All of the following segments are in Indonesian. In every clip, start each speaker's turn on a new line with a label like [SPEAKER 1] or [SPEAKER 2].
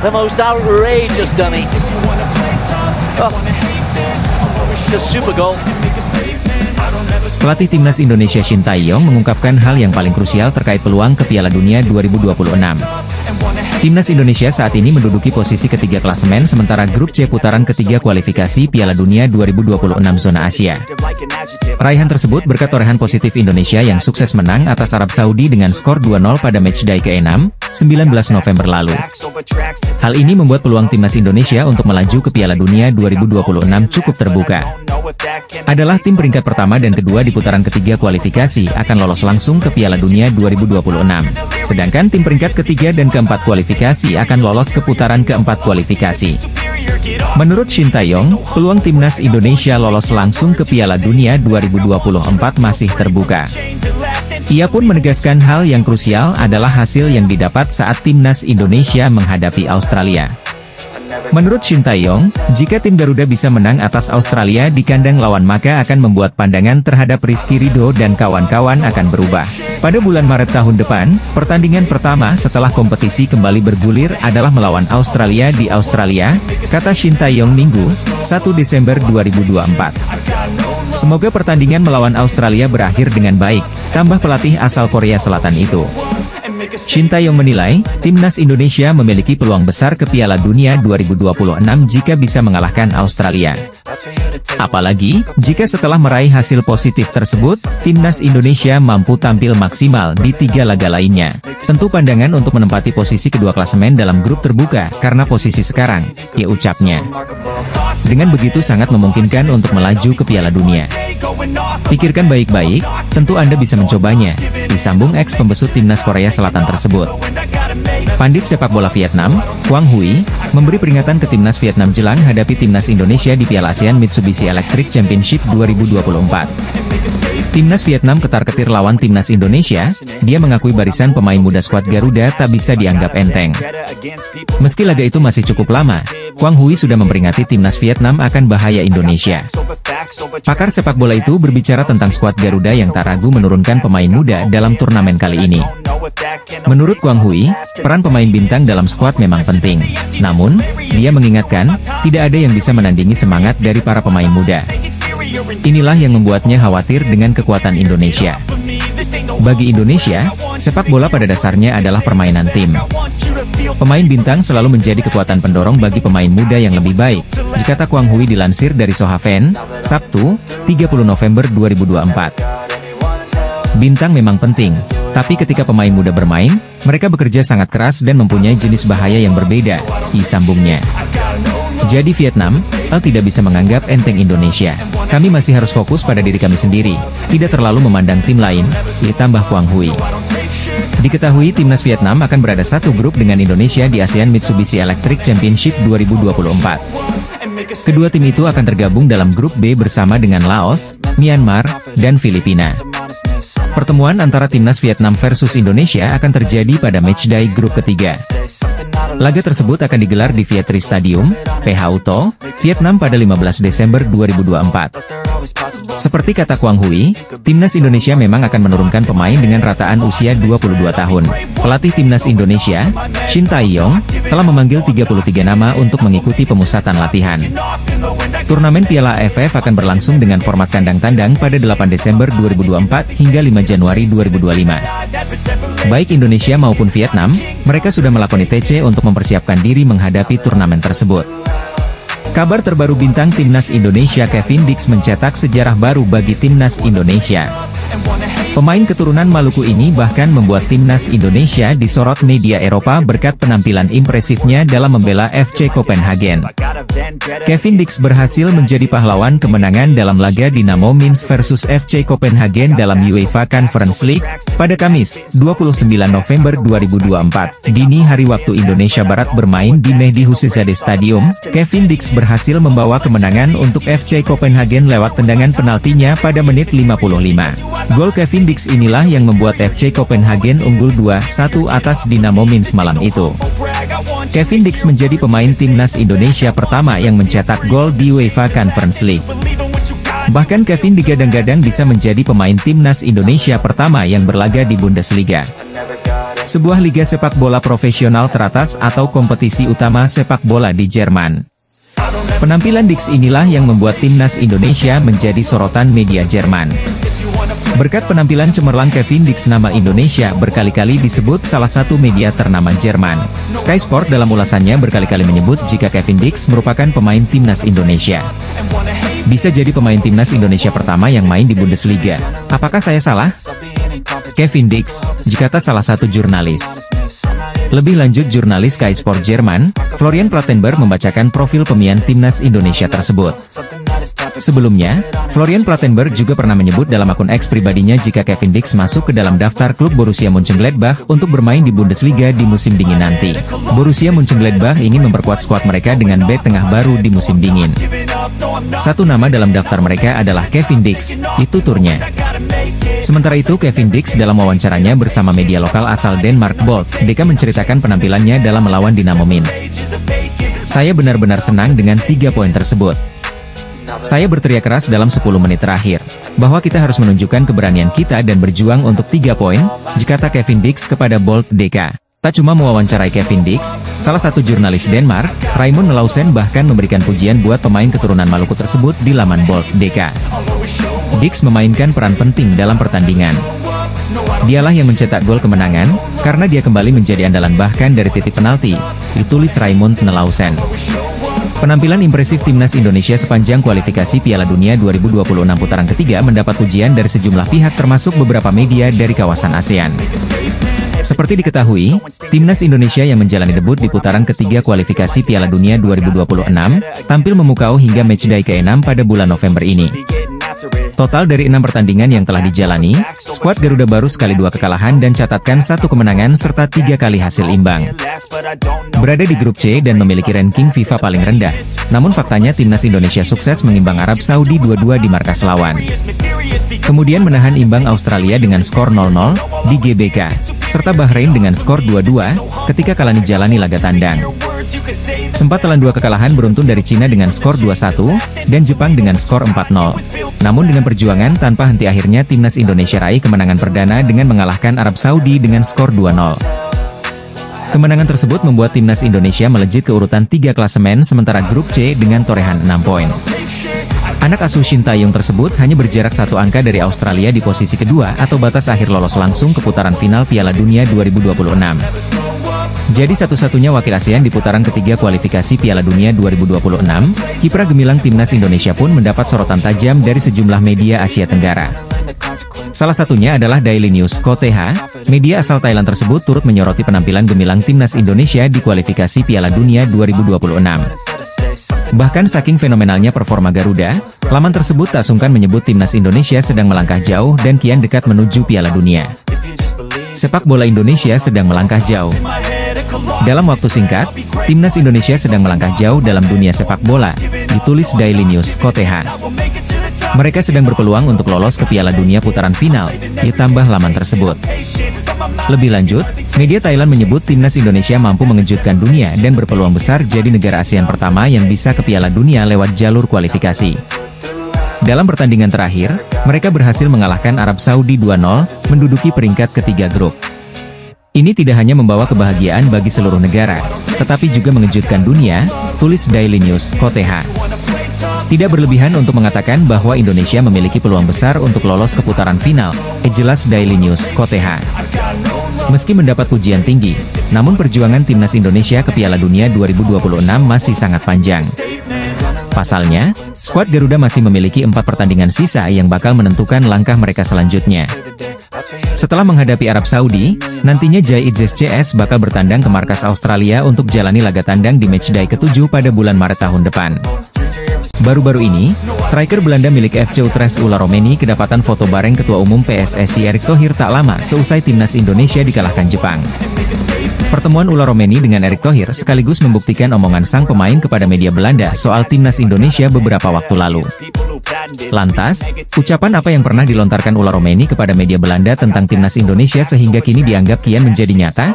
[SPEAKER 1] The most outrageous dummy. Oh, just super goal.
[SPEAKER 2] Pelatih Timnas Indonesia Shin Tae-yong mengungkapkan hal yang paling krusial terkait peluang ke Piala Dunia 2026. Timnas Indonesia saat ini menduduki posisi ketiga klasemen sementara grup C putaran ketiga kualifikasi Piala Dunia 2026 zona Asia. Raihan tersebut berkat torehan positif Indonesia yang sukses menang atas Arab Saudi dengan skor 2-0 pada matchday ke-6, 19 November lalu. Hal ini membuat peluang Timnas Indonesia untuk melaju ke Piala Dunia 2026 cukup terbuka. Adalah tim peringkat pertama dan kedua di putaran ketiga kualifikasi akan lolos langsung ke Piala Dunia 2026. Sedangkan tim peringkat ketiga dan keempat kualifikasi akan lolos ke putaran keempat kualifikasi. Menurut Shin Tae-yong, peluang Timnas Indonesia lolos langsung ke Piala Dunia 2024 masih terbuka. Ia pun menegaskan hal yang krusial adalah hasil yang didapat saat Timnas Indonesia menghadapi Australia. Menurut Shin Tae-yong, jika tim Garuda bisa menang atas Australia di kandang lawan maka akan membuat pandangan terhadap Rizky Ridho dan kawan-kawan akan berubah. Pada bulan Maret tahun depan, pertandingan pertama setelah kompetisi kembali bergulir adalah melawan Australia di Australia, kata Shin Tae-yong Minggu, 1 Desember 2024. Semoga pertandingan melawan Australia berakhir dengan baik, tambah pelatih asal Korea Selatan itu. Shin Tae-yong menilai, Timnas Indonesia memiliki peluang besar ke Piala Dunia 2026 jika bisa mengalahkan Australia. Apalagi, jika setelah meraih hasil positif tersebut, Timnas Indonesia mampu tampil maksimal di 3 laga lainnya. Tentu pandangan untuk menempati posisi kedua klasemen dalam grup terbuka, karena posisi sekarang, ya ucapnya. Dengan begitu sangat memungkinkan untuk melaju ke Piala Dunia. Pikirkan baik-baik, tentu Anda bisa mencobanya, disambung ex-pembesut Timnas Korea Selatan tersebut. Pandit sepak bola Vietnam, Quang Huy, memberi peringatan ke Timnas Vietnam jelang hadapi Timnas Indonesia di Piala ASEAN Mitsubishi Electric Championship 2024. Timnas Vietnam ketar-ketir lawan Timnas Indonesia, dia mengakui barisan pemain muda skuad Garuda tak bisa dianggap enteng. Meski laga itu masih cukup lama, Quang Huy sudah memperingati Timnas Vietnam akan bahaya Indonesia. Pakar sepak bola itu berbicara tentang skuad Garuda yang tak ragu menurunkan pemain muda dalam turnamen kali ini. Menurut Quang Huy, peran pemain bintang dalam skuad memang penting. Namun, dia mengingatkan, tidak ada yang bisa menandingi semangat dari para pemain muda. Inilah yang membuatnya khawatir dengan kekuatan Indonesia. Bagi Indonesia, sepak bola pada dasarnya adalah permainan tim. Pemain bintang selalu menjadi kekuatan pendorong bagi pemain muda yang lebih baik, kata Quang Huy dilansir dari Sohaven, Sabtu, 30 November 2024. Bintang memang penting, tapi ketika pemain muda bermain, mereka bekerja sangat keras dan mempunyai jenis bahaya yang berbeda, disambungnya. Jadi Vietnam, tidak bisa menganggap enteng Indonesia. Kami masih harus fokus pada diri kami sendiri, tidak terlalu memandang tim lain, ditambah Quang Huy. Diketahui Timnas Vietnam akan berada satu grup dengan Indonesia di ASEAN Mitsubishi Electric Championship 2024. Kedua tim itu akan tergabung dalam grup B bersama dengan Laos, Myanmar, dan Filipina. Pertemuan antara Timnas Vietnam versus Indonesia akan terjadi pada matchday grup ketiga. Laga tersebut akan digelar di Vietri Stadium, PH Uto, Vietnam pada 15 Desember 2024. Seperti kata Quang Huy, Timnas Indonesia memang akan menurunkan pemain dengan rataan usia 22 tahun. Pelatih Timnas Indonesia, Shin Tae-yong, telah memanggil 33 nama untuk mengikuti pemusatan latihan. Turnamen Piala AFF akan berlangsung dengan format kandang-tandang pada 8 Desember 2024 hingga 5 Januari 2025. Baik Indonesia maupun Vietnam, mereka sudah melakoni TC untuk mempersiapkan diri menghadapi turnamen tersebut. Kabar terbaru bintang Timnas Indonesia Kevin Dix mencetak sejarah baru bagi Timnas Indonesia. Pemain keturunan Maluku ini bahkan membuat Timnas Indonesia disorot media Eropa berkat penampilan impresifnya dalam membela FC Copenhagen. Kevin Dix berhasil menjadi pahlawan kemenangan dalam laga Dynamo Minsk versus FC Copenhagen dalam UEFA Conference League, pada Kamis, 29 November 2024, dini hari waktu Indonesia Barat bermain di Mehdi Husseizadeh Stadium. Kevin Dix berhasil membawa kemenangan untuk FC Copenhagen lewat tendangan penaltinya pada menit 55. Gol Kevin Dix inilah yang membuat FC Copenhagen unggul 2-1 atas Dynamo Minsk malam itu. Kevin Dix menjadi pemain Timnas Indonesia pertama yang mencetak gol di UEFA Conference League. Bahkan Kevin digadang-gadang bisa menjadi pemain Timnas Indonesia pertama yang berlaga di Bundesliga. sebuah liga sepak bola profesional teratas atau kompetisi utama sepak bola di Jerman. Penampilan Dix inilah yang membuat timnas Indonesia menjadi sorotan media Jerman. Berkat penampilan cemerlang Kevin Dix, nama Indonesia berkali-kali disebut salah satu media ternama Jerman. Sky Sport dalam ulasannya berkali-kali menyebut jika Kevin Dix merupakan pemain timnas Indonesia. Bisa jadi pemain timnas Indonesia pertama yang main di Bundesliga. Apakah saya salah? Kevin Dix, dikata salah satu jurnalis. Lebih lanjut, jurnalis Sky Sport Jerman, Florian Plettenberg membacakan profil pemain timnas Indonesia tersebut. Sebelumnya, Florian Plettenberg juga pernah menyebut dalam akun X pribadinya jika Kevin Dix masuk ke dalam daftar klub Borussia Mönchengladbach untuk bermain di Bundesliga di musim dingin nanti. Borussia Mönchengladbach ingin memperkuat skuad mereka dengan bek tengah baru di musim dingin. Satu nama dalam daftar mereka adalah Kevin Dix, itu turnya. Sementara itu, Kevin Dix dalam wawancaranya bersama media lokal asal Denmark Bold, DK menceritakan penampilannya dalam melawan Dynamo Minsk. Saya benar-benar senang dengan 3 poin tersebut. Saya berteriak keras dalam 10 menit terakhir, bahwa kita harus menunjukkan keberanian kita dan berjuang untuk 3 poin, dikata Kevin Dix kepada Bold DK. Tak cuma mewawancarai Kevin Dix, salah satu jurnalis Denmark, Raymond Nelausen bahkan memberikan pujian buat pemain keturunan Maluku tersebut di laman Bold DK. Dix memainkan peran penting dalam pertandingan. Dialah yang mencetak gol kemenangan, karena dia kembali menjadi andalan bahkan dari titik penalti, ditulis Raymond Nelausen. Penampilan impresif timnas Indonesia sepanjang kualifikasi Piala Dunia 2026 putaran ketiga mendapat pujian dari sejumlah pihak termasuk beberapa media dari kawasan ASEAN. Seperti diketahui, timnas Indonesia yang menjalani debut di putaran ketiga kualifikasi Piala Dunia 2026, tampil memukau hingga matchday ke-6 pada bulan November ini. Total dari 6 pertandingan yang telah dijalani, skuad Garuda baru sekali 2 kekalahan dan catatkan 1 kemenangan serta 3 kali hasil imbang. Berada di grup C dan memiliki ranking FIFA paling rendah, namun faktanya timnas Indonesia sukses mengimbang Arab Saudi 2-2 di markas lawan. Kemudian menahan imbang Australia dengan skor 0-0 di GBK, serta Bahrain dengan skor 2-2 ketika kalah jalani laga tandang. Sempat telan 2 kekalahan beruntun dari Cina dengan skor 2-1, dan Jepang dengan skor 4-0. Namun dengan perjuangan tanpa henti akhirnya timnas Indonesia raih kemenangan perdana dengan mengalahkan Arab Saudi dengan skor 2-0. Kemenangan tersebut membuat timnas Indonesia melejit ke urutan 3 klasemen sementara grup C dengan torehan 6 poin. Anak asuh Shin Tae-yong tersebut hanya berjarak 1 angka dari Australia di posisi kedua atau batas akhir lolos langsung ke putaran final Piala Dunia 2026. Jadi satu-satunya wakil ASEAN di putaran ketiga kualifikasi Piala Dunia 2026, kiprah gemilang timnas Indonesia pun mendapat sorotan tajam dari sejumlah media Asia Tenggara. Salah satunya adalah Daily News KOTH, media asal Thailand tersebut turut menyoroti penampilan gemilang timnas Indonesia di kualifikasi Piala Dunia 2026. Bahkan saking fenomenalnya performa Garuda, laman tersebut tak sungkan menyebut timnas Indonesia sedang melangkah jauh dan kian dekat menuju Piala Dunia. Sepak bola Indonesia sedang melangkah jauh. Dalam waktu singkat, timnas Indonesia sedang melangkah jauh dalam dunia sepak bola, ditulis Daily News KOTH. Mereka sedang berpeluang untuk lolos ke Piala Dunia putaran final, ditambah laman tersebut. Lebih lanjut, media Thailand menyebut timnas Indonesia mampu mengejutkan dunia dan berpeluang besar jadi negara ASEAN pertama yang bisa ke Piala Dunia lewat jalur kualifikasi. Dalam pertandingan terakhir, mereka berhasil mengalahkan Arab Saudi 2-0, menduduki peringkat ketiga grup. Ini tidak hanya membawa kebahagiaan bagi seluruh negara, tetapi juga mengejutkan dunia, tulis Daily News KOTH. Tidak berlebihan untuk mengatakan bahwa Indonesia memiliki peluang besar untuk lolos ke putaran final, jelas Daily News KOTH. Meski mendapat pujian tinggi, namun perjuangan timnas Indonesia ke Piala Dunia 2026 masih sangat panjang. Pasalnya, skuad Garuda masih memiliki 4 pertandingan sisa yang bakal menentukan langkah mereka selanjutnya. Setelah menghadapi Arab Saudi, nantinya JITZES CS bakal bertandang ke markas Australia untuk jalani laga tandang di matchday ke-7 pada bulan Maret tahun depan. Baru-baru ini, striker Belanda milik FC Utrecht Ula Romeni kedapatan foto bareng Ketua Umum PSSI Erick Thohir tak lama seusai timnas Indonesia dikalahkan Jepang. Pertemuan Ula Romeni dengan Erick Thohir sekaligus membuktikan omongan sang pemain kepada media Belanda soal timnas Indonesia beberapa waktu lalu. Lantas, ucapan apa yang pernah dilontarkan Ula Romeni kepada media Belanda tentang timnas Indonesia sehingga kini dianggap kian menjadi nyata?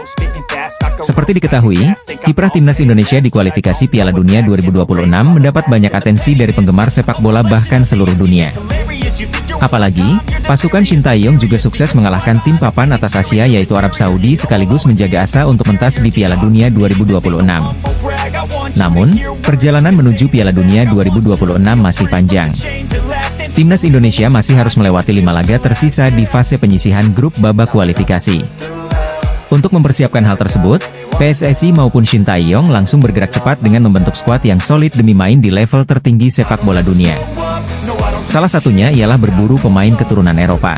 [SPEAKER 2] Seperti diketahui, kiprah timnas Indonesia di kualifikasi Piala Dunia 2026 mendapat banyak atensi dari penggemar sepak bola bahkan seluruh dunia. Apalagi, pasukan Shin Tae-yong juga sukses mengalahkan tim papan atas Asia yaitu Arab Saudi sekaligus menjaga asa untuk mentas di Piala Dunia 2026. Namun, perjalanan menuju Piala Dunia 2026 masih panjang. Timnas Indonesia masih harus melewati 5 laga tersisa di fase penyisihan grup babak kualifikasi. Untuk mempersiapkan hal tersebut, PSSI maupun Shin Tae-yong langsung bergerak cepat dengan membentuk skuad yang solid demi main di level tertinggi sepak bola dunia. Salah satunya ialah berburu pemain keturunan Eropa.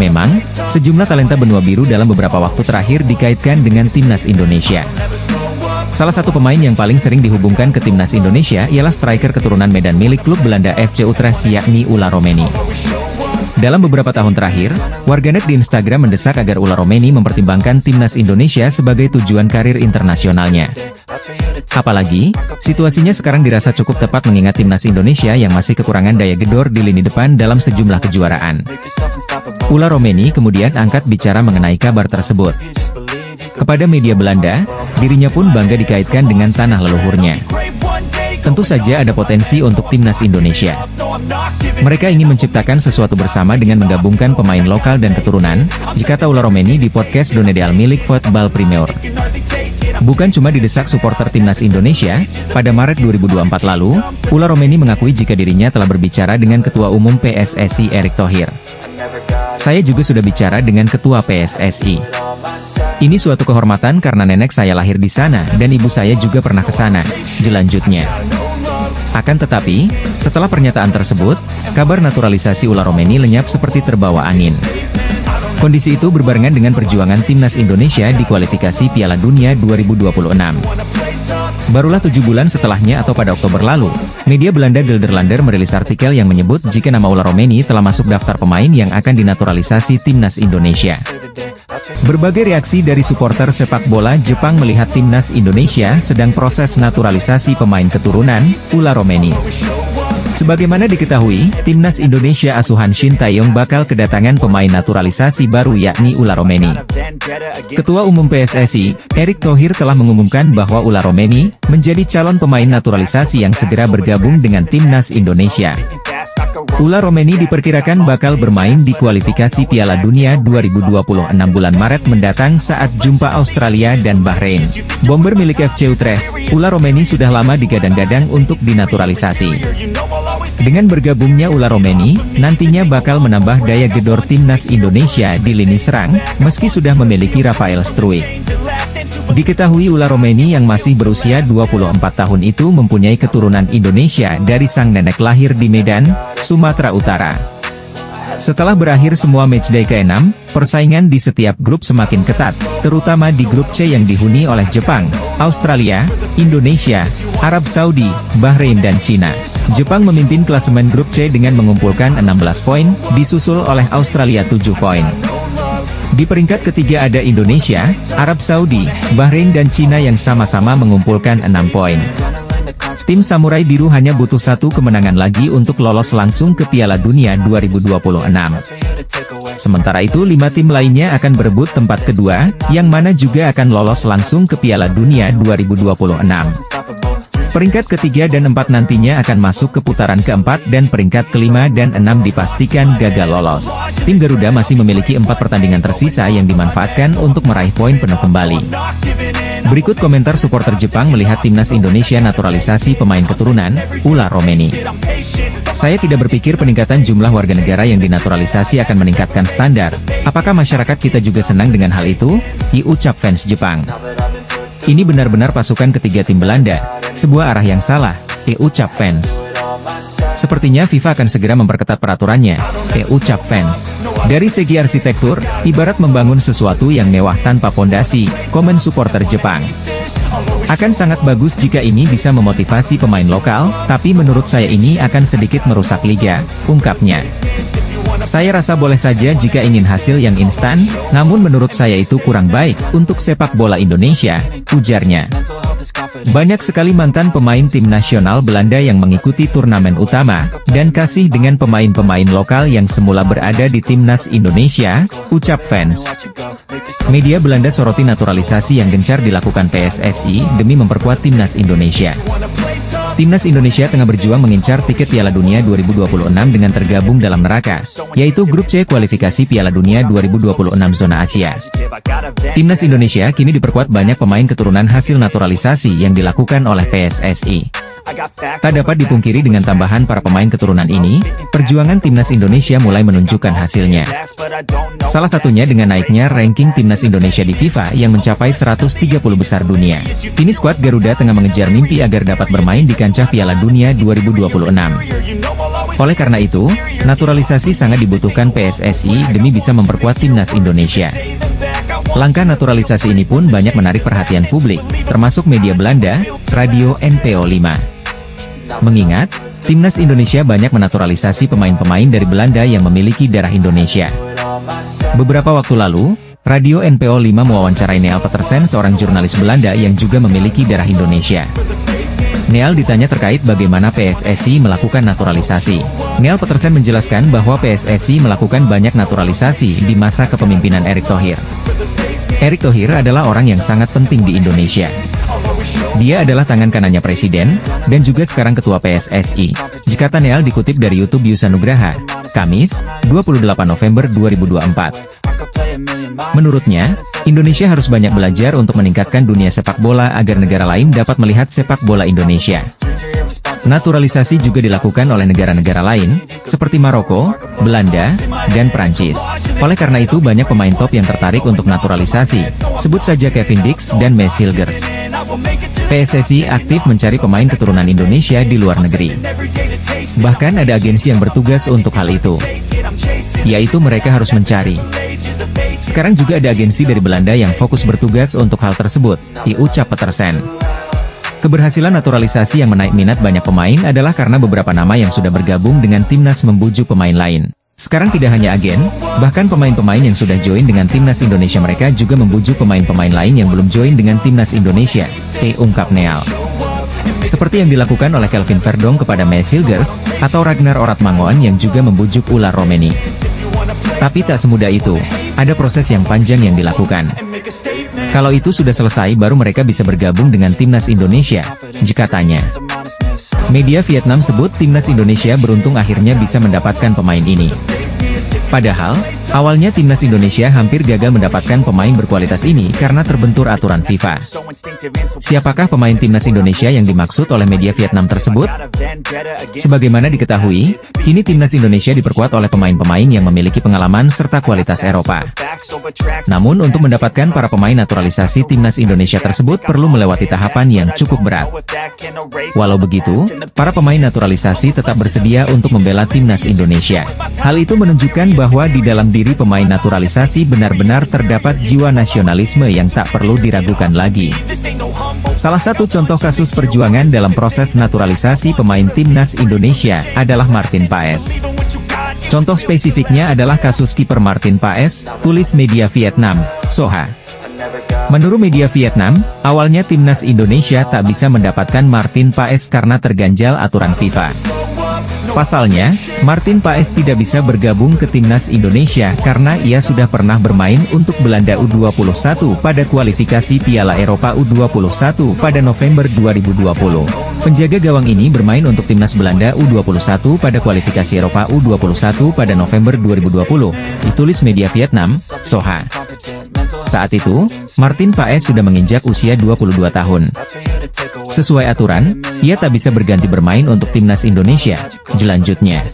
[SPEAKER 2] Memang, sejumlah talenta benua biru dalam beberapa waktu terakhir dikaitkan dengan Timnas Indonesia. Salah satu pemain yang paling sering dihubungkan ke Timnas Indonesia ialah striker keturunan Medan milik klub Belanda FC Utrecht yakni Ula Romeni. Dalam beberapa tahun terakhir, warganet di Instagram mendesak agar Ula Romeni mempertimbangkan Timnas Indonesia sebagai tujuan karir internasionalnya. Apalagi, situasinya sekarang dirasa cukup tepat mengingat Timnas Indonesia yang masih kekurangan daya gedor di lini depan dalam sejumlah kejuaraan. Ula Romeni kemudian angkat bicara mengenai kabar tersebut. Kepada media Belanda, dirinya pun bangga dikaitkan dengan tanah leluhurnya. Tentu saja ada potensi untuk Timnas Indonesia. Mereka ingin menciptakan sesuatu bersama dengan menggabungkan pemain lokal dan keturunan, kata Ula Romeni di podcast Donedal milik Football Premier. Bukan cuma didesak supporter Timnas Indonesia, pada Maret 2024 lalu, Ula Romeni mengakui jika dirinya telah berbicara dengan Ketua Umum PSSI Erick Thohir. Saya juga sudah bicara dengan Ketua PSSI. Ini suatu kehormatan karena nenek saya lahir di sana dan ibu saya juga pernah ke sana, dilanjutnya. Akan tetapi, setelah pernyataan tersebut, kabar naturalisasi Ula Romeni lenyap seperti terbawa angin. Kondisi itu berbarengan dengan perjuangan Timnas Indonesia di kualifikasi Piala Dunia 2026. Barulah 7 bulan setelahnya atau pada Oktober lalu, media Belanda Gelderlander merilis artikel yang menyebut jika nama Ula Romeni telah masuk daftar pemain yang akan dinaturalisasi Timnas Indonesia. Berbagai reaksi dari supporter sepak bola Jepang melihat Timnas Indonesia sedang proses naturalisasi pemain keturunan Ula Romeni. Sebagaimana diketahui, Timnas Indonesia asuhan Shin Tae-yong bakal kedatangan pemain naturalisasi baru yakni Ula Romeni. Ketua Umum PSSI, Erick Thohir telah mengumumkan bahwa Ula Romeni menjadi calon pemain naturalisasi yang segera bergabung dengan Timnas Indonesia. Ula Romeni diperkirakan bakal bermain di kualifikasi Piala Dunia 2026 bulan Maret mendatang saat jumpa Australia dan Bahrain. Bomber milik FC Utrecht, Ula Romeni sudah lama digadang-gadang untuk dinaturalisasi. Dengan bergabungnya Ula Romeni, nantinya bakal menambah daya gedor Timnas Indonesia di lini serang, meski sudah memiliki Rafael Struijk. Diketahui Ula Romeni yang masih berusia 24 tahun itu mempunyai keturunan Indonesia dari sang nenek lahir di Medan, Sumatera Utara. Setelah berakhir semua matchday ke-6, persaingan di setiap grup semakin ketat, terutama di grup C yang dihuni oleh Jepang, Australia, Indonesia, Arab Saudi, Bahrain dan Cina. Jepang memimpin klasemen grup C dengan mengumpulkan 16 poin, disusul oleh Australia 7 poin. Di peringkat ketiga ada Indonesia, Arab Saudi, Bahrain dan Cina yang sama-sama mengumpulkan 6 poin. Tim Samurai Biru hanya butuh 1 kemenangan lagi untuk lolos langsung ke Piala Dunia 2026. Sementara itu 5 tim lainnya akan berebut tempat kedua, yang mana juga akan lolos langsung ke Piala Dunia 2026. Peringkat ketiga dan 4 nantinya akan masuk ke putaran keempat dan peringkat kelima dan 6 dipastikan gagal lolos. Tim Garuda masih memiliki 4 pertandingan tersisa yang dimanfaatkan untuk meraih poin penuh kembali. Berikut komentar supporter Jepang melihat Timnas Indonesia naturalisasi pemain keturunan Ula Romeni. Saya tidak berpikir peningkatan jumlah warga negara yang dinaturalisasi akan meningkatkan standar. Apakah masyarakat kita juga senang dengan hal itu? Ucap fans Jepang. Ini benar-benar pasukan ketiga tim Belanda, sebuah arah yang salah, ucap fans. Sepertinya FIFA akan segera memperketat peraturannya, ucap fans. Dari segi arsitektur, ibarat membangun sesuatu yang mewah tanpa pondasi, komen supporter Jepang. Akan sangat bagus jika ini bisa memotivasi pemain lokal, tapi menurut saya ini akan sedikit merusak liga, ungkapnya. Saya rasa boleh saja jika ingin hasil yang instan, namun menurut saya itu kurang baik untuk sepak bola Indonesia, ujarnya. Banyak sekali mantan pemain tim nasional Belanda yang mengikuti turnamen utama, dan kasih dengan pemain-pemain lokal yang semula berada di Timnas Indonesia, ucap fans. Media Belanda soroti naturalisasi yang gencar dilakukan PSSI demi memperkuat Timnas Indonesia. Timnas Indonesia tengah berjuang mengincar tiket Piala Dunia 2026 dengan tergabung dalam neraka, yaitu grup C kualifikasi Piala Dunia 2026 zona Asia. Timnas Indonesia kini diperkuat banyak pemain keturunan hasil naturalisasi yang dilakukan oleh PSSI. Tak dapat dipungkiri dengan tambahan para pemain keturunan ini, perjuangan Timnas Indonesia mulai menunjukkan hasilnya. Salah satunya dengan naiknya ranking Timnas Indonesia di FIFA yang mencapai 130 besar dunia. Kini skuad Garuda tengah mengejar mimpi agar dapat bermain di kancah Piala Dunia 2026. Oleh karena itu, naturalisasi sangat dibutuhkan PSSI demi bisa memperkuat Timnas Indonesia. Langkah naturalisasi ini pun banyak menarik perhatian publik, termasuk media Belanda, Radio NPO 5. Mengingat, Timnas Indonesia banyak menaturalisasi pemain-pemain dari Belanda yang memiliki darah Indonesia. Beberapa waktu lalu, Radio NPO 5 mewawancarai Neal Petersen, seorang jurnalis Belanda yang juga memiliki darah Indonesia. Neal ditanya terkait bagaimana PSSI melakukan naturalisasi. Neal Petersen menjelaskan bahwa PSSI melakukan banyak naturalisasi di masa kepemimpinan Erick Thohir. Erick Thohir adalah orang yang sangat penting di Indonesia. Dia adalah tangan kanannya Presiden, dan juga sekarang Ketua PSSI. Kata Neal dikutip dari YouTube Yusa Nugraha, Kamis, 28 November 2024. Menurutnya, Indonesia harus banyak belajar untuk meningkatkan dunia sepak bola agar negara lain dapat melihat sepak bola Indonesia. Naturalisasi juga dilakukan oleh negara-negara lain, seperti Maroko, Belanda, dan Prancis. Oleh karena itu banyak pemain top yang tertarik untuk naturalisasi, sebut saja Kevin Dix dan Mes Hilgers. PSSI aktif mencari pemain keturunan Indonesia di luar negeri. Bahkan ada agensi yang bertugas untuk hal itu, yaitu mereka harus mencari. Sekarang juga ada agensi dari Belanda yang fokus bertugas untuk hal tersebut, ucap Petersen. Keberhasilan naturalisasi yang menaik minat banyak pemain adalah karena beberapa nama yang sudah bergabung dengan timnas membujuk pemain lain. Sekarang tidak hanya agen, bahkan pemain-pemain yang sudah join dengan timnas Indonesia mereka juga membujuk pemain-pemain lain yang belum join dengan timnas Indonesia, ungkap Neal. Seperti yang dilakukan oleh Kelvin Verdong kepada Mes Hilgers, atau Ragnar Oratmangoen yang juga membujuk Ular Romeni. Tapi tak semudah itu, ada proses yang panjang yang dilakukan. Kalau itu sudah selesai baru mereka bisa bergabung dengan timnas Indonesia, katanya. Media Vietnam sebut timnas Indonesia beruntung akhirnya bisa mendapatkan pemain ini. Padahal, awalnya timnas Indonesia hampir gagal mendapatkan pemain berkualitas ini karena terbentur aturan FIFA. Siapakah pemain timnas Indonesia yang dimaksud oleh media Vietnam tersebut? Sebagaimana diketahui, kini timnas Indonesia diperkuat oleh pemain-pemain yang memiliki pengalaman serta kualitas Eropa. Namun untuk mendapatkan para pemain naturalisasi timnas Indonesia tersebut perlu melewati tahapan yang cukup berat. Walau begitu, para pemain naturalisasi tetap bersedia untuk membela timnas Indonesia. Hal itu menunjukkan bahwa di dalam diri pemain naturalisasi benar-benar terdapat jiwa nasionalisme yang tak perlu diragukan lagi. Salah satu contoh kasus perjuangan dalam proses naturalisasi pemain timnas Indonesia adalah Martin Paes. Contoh spesifiknya adalah kasus kiper Martin Paes, tulis media Vietnam, Soha. Menurut media Vietnam, awalnya timnas Indonesia tak bisa mendapatkan Martin Paes karena terganjal aturan FIFA. Pasalnya, Martin Paes tidak bisa bergabung ke timnas Indonesia karena ia sudah pernah bermain untuk Belanda U21 pada kualifikasi Piala Eropa U21 pada November 2020. Penjaga gawang ini bermain untuk timnas Belanda U21 pada kualifikasi Eropa U21 pada November 2020, ditulis media Vietnam, Soha. Saat itu, Martin Paes sudah menginjak usia 22 tahun. Sesuai aturan, ia tak bisa berganti bermain untuk timnas Indonesia, jelanjutnya.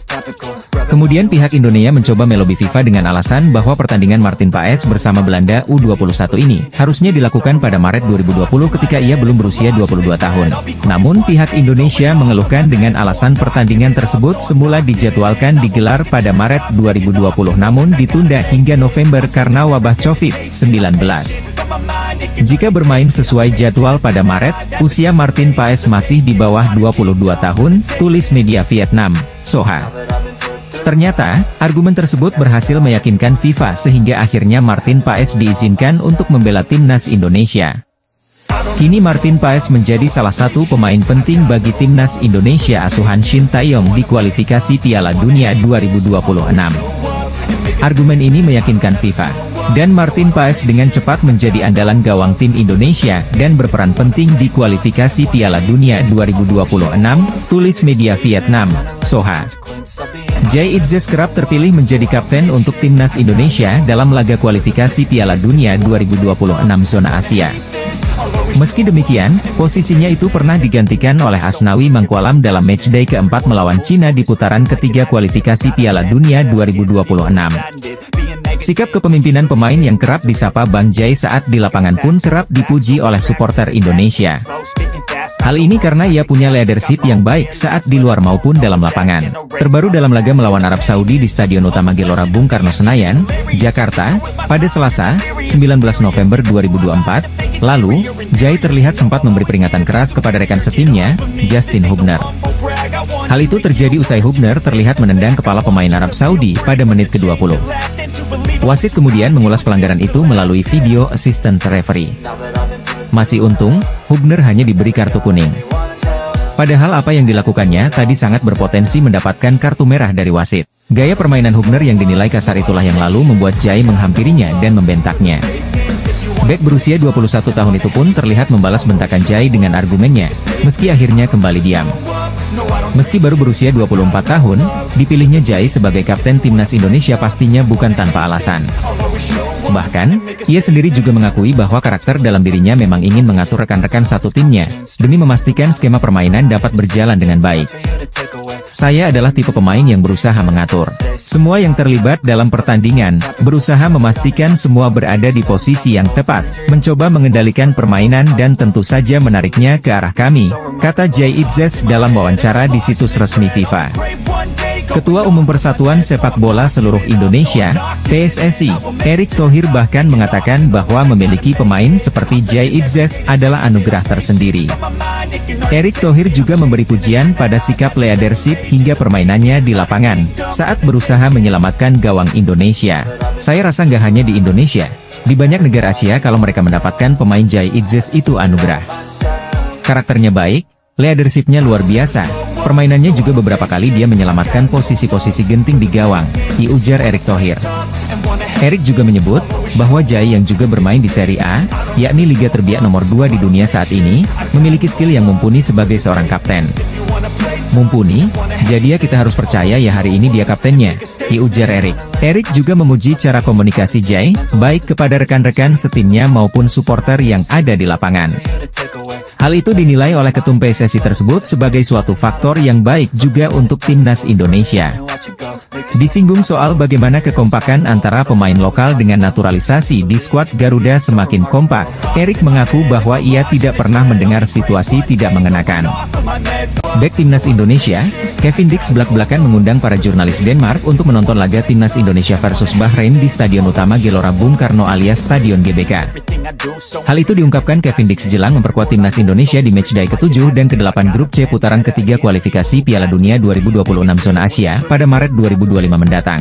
[SPEAKER 2] Kemudian pihak Indonesia mencoba melobi FIFA dengan alasan bahwa pertandingan Martin Paes bersama Belanda U21 ini harusnya dilakukan pada Maret 2020 ketika ia belum berusia 22 tahun. Namun pihak Indonesia mengeluhkan dengan alasan pertandingan tersebut semula dijadwalkan digelar pada Maret 2020 namun ditunda hingga November karena wabah COVID-19. Jika bermain sesuai jadwal pada Maret, usia Martin Paes masih di bawah 22 tahun, tulis media Vietnam, Soha. Ternyata, argumen tersebut berhasil meyakinkan FIFA sehingga akhirnya Martin Paes diizinkan untuk membela timnas Indonesia. Kini Martin Paes menjadi salah satu pemain penting bagi timnas Indonesia asuhan Shin Tae-yong di kualifikasi Piala Dunia 2026. Argumen ini meyakinkan FIFA. Dan Martin Paes dengan cepat menjadi andalan gawang tim Indonesia dan berperan penting di kualifikasi Piala Dunia 2026, tulis media Vietnam, Soha. Jay Itzes kerap terpilih menjadi kapten untuk timnas Indonesia dalam laga kualifikasi Piala Dunia 2026 zona Asia. Meski demikian, posisinya itu pernah digantikan oleh Asnawi Mangkualam dalam matchday keempat melawan Cina di putaran ketiga kualifikasi Piala Dunia 2026. Sikap kepemimpinan pemain yang kerap disapa Bang Jay saat di lapangan pun kerap dipuji oleh supporter Indonesia. Hal ini karena ia punya leadership yang baik saat di luar maupun dalam lapangan. Terbaru dalam laga melawan Arab Saudi di Stadion Utama Gelora Bung Karno Senayan, Jakarta, pada Selasa, 19 November 2024, lalu, Jay terlihat sempat memberi peringatan keras kepada rekan setimnya, Justin Hubner. Hal itu terjadi usai Hubner terlihat menendang kepala pemain Arab Saudi pada menit ke-20. Wasit kemudian mengulas pelanggaran itu melalui video assistant referee. Masih untung, Hubner hanya diberi kartu kuning. Padahal apa yang dilakukannya tadi sangat berpotensi mendapatkan kartu merah dari wasit. Gaya permainan Hubner yang dinilai kasar itulah yang lalu membuat Jay menghampirinya dan membentaknya. Bek berusia 21 tahun itu pun terlihat membalas bentakan Jay dengan argumennya, meski akhirnya kembali diam. Meski baru berusia 24 tahun, dipilihnya Jay sebagai kapten timnas Indonesia pastinya bukan tanpa alasan. Bahkan, ia sendiri juga mengakui bahwa karakter dalam dirinya memang ingin mengatur rekan-rekan satu timnya, demi memastikan skema permainan dapat berjalan dengan baik. Saya adalah tipe pemain yang berusaha mengatur semua yang terlibat dalam pertandingan, berusaha memastikan semua berada di posisi yang tepat, mencoba mengendalikan permainan dan tentu saja menariknya ke arah kami, kata Jay Itzes dalam wawancara di situs resmi FIFA. Ketua Umum Persatuan Sepak Bola Seluruh Indonesia, PSSI, Erick Thohir bahkan mengatakan bahwa memiliki pemain seperti Jay Itzes adalah anugerah tersendiri. Erick Thohir juga memberi pujian pada sikap leadership hingga permainannya di lapangan, saat berusaha menyelamatkan gawang Indonesia. Saya rasa nggak hanya di Indonesia, di banyak negara Asia kalau mereka mendapatkan pemain Jay Itzes itu anugerah. Karakternya baik, leadershipnya luar biasa. Permainannya juga beberapa kali dia menyelamatkan posisi-posisi genting di gawang, ujar Erick Thohir. Erick juga menyebut, bahwa Jay yang juga bermain di Serie A, yakni liga terbiak nomor 2 di dunia saat ini, memiliki skill yang mumpuni sebagai seorang kapten. Mumpuni, jadi ya kita harus percaya ya hari ini dia kaptennya, ujar Erick. Erick juga memuji cara komunikasi Jay, baik kepada rekan-rekan setimnya maupun supporter yang ada di lapangan. Hal itu dinilai oleh ketum PSSI tersebut sebagai suatu faktor yang baik juga untuk timnas Indonesia. Disinggung soal bagaimana kekompakan antara pemain lokal dengan naturalisasi di skuad Garuda semakin kompak, Erick mengaku bahwa ia tidak pernah mendengar situasi tidak mengenakan. Bek timnas Indonesia, Kevin Dix belak-belakan mengundang para jurnalis Denmark untuk menonton laga timnas Indonesia versus Bahrain di Stadion Utama Gelora Bung Karno alias Stadion GBK. Hal itu diungkapkan Kevin Dix jelang memperkuat timnas Indonesia di matchday ke-7 dan ke-8 grup C putaran ketiga kualifikasi Piala Dunia 2026 zona Asia pada Maret 2025 mendatang.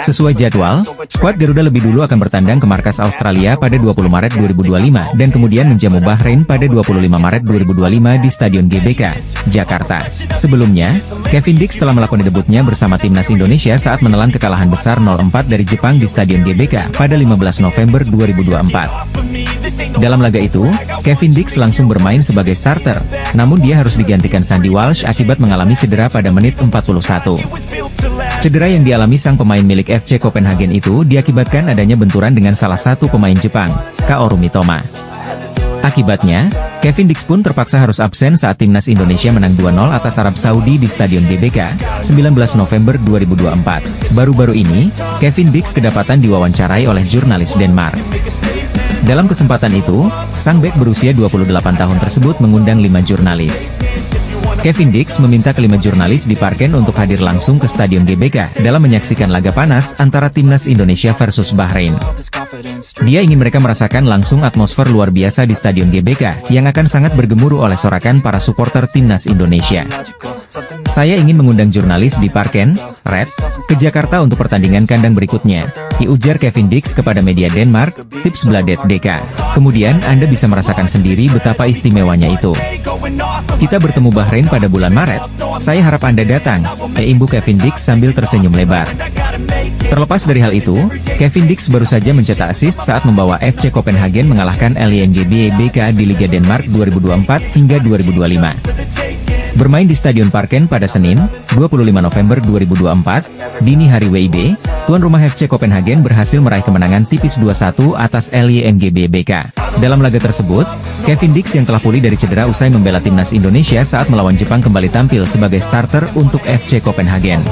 [SPEAKER 2] Sesuai jadwal, skuad Garuda lebih dulu akan bertandang ke markas Australia pada 20 Maret 2025 dan kemudian menjamu Bahrain pada 25 Maret 2025 di Stadion GBK, Jakarta. Sebelumnya, Kevin Dix telah melakukan debutnya bersama timnas Indonesia saat menelan kekalahan besar 0-4 dari Jepang di Stadion GBK pada 15 November 2024. Dalam laga itu, Kevin Dix langsung bermain sebagai starter, namun dia harus digantikan Sandy Walsh akibat mengalami cedera pada menit 41. Cedera yang dialami sang pemain milik FC Copenhagen itu diakibatkan adanya benturan dengan salah satu pemain Jepang, Kaoru Mitoma. Akibatnya, Kevin Dix pun terpaksa harus absen saat timnas Indonesia menang 2-0 atas Arab Saudi di Stadion GBK, 19 November 2024. Baru-baru ini, Kevin Dix kedapatan diwawancarai oleh jurnalis Denmark. Dalam kesempatan itu, sang bek berusia 28 tahun tersebut mengundang 5 jurnalis. Kevin Dix meminta kelima jurnalis di Parken untuk hadir langsung ke Stadion GBK dalam menyaksikan laga panas antara timnas Indonesia versus Bahrain. Dia ingin mereka merasakan langsung atmosfer luar biasa di Stadion GBK yang akan sangat bergemuruh oleh sorakan para supporter timnas Indonesia. Saya ingin mengundang jurnalis di Parken, Red, ke Jakarta untuk pertandingan kandang berikutnya, ujar Kevin Dix kepada media Denmark, Tipsbladet DK. Kemudian Anda bisa merasakan sendiri betapa istimewanya itu. Kita bertemu Bahrain pada bulan Maret, saya harap Anda datang, imbu Kevin Dix sambil tersenyum lebar. Terlepas dari hal itu, Kevin Dix baru saja mencetak assist saat membawa FC Copenhagen mengalahkan LYNGB BK di Liga Denmark 2024 hingga 2025. Bermain di Stadion Parken pada Senin, 25 November 2024, dini hari WIB, tuan rumah FC Copenhagen berhasil meraih kemenangan tipis 2-1 atas LYNGB BK. Dalam laga tersebut, Kevin Dix yang telah pulih dari cedera usai membela timnas Indonesia saat melawan Jepang kembali tampil sebagai starter untuk FC Copenhagen.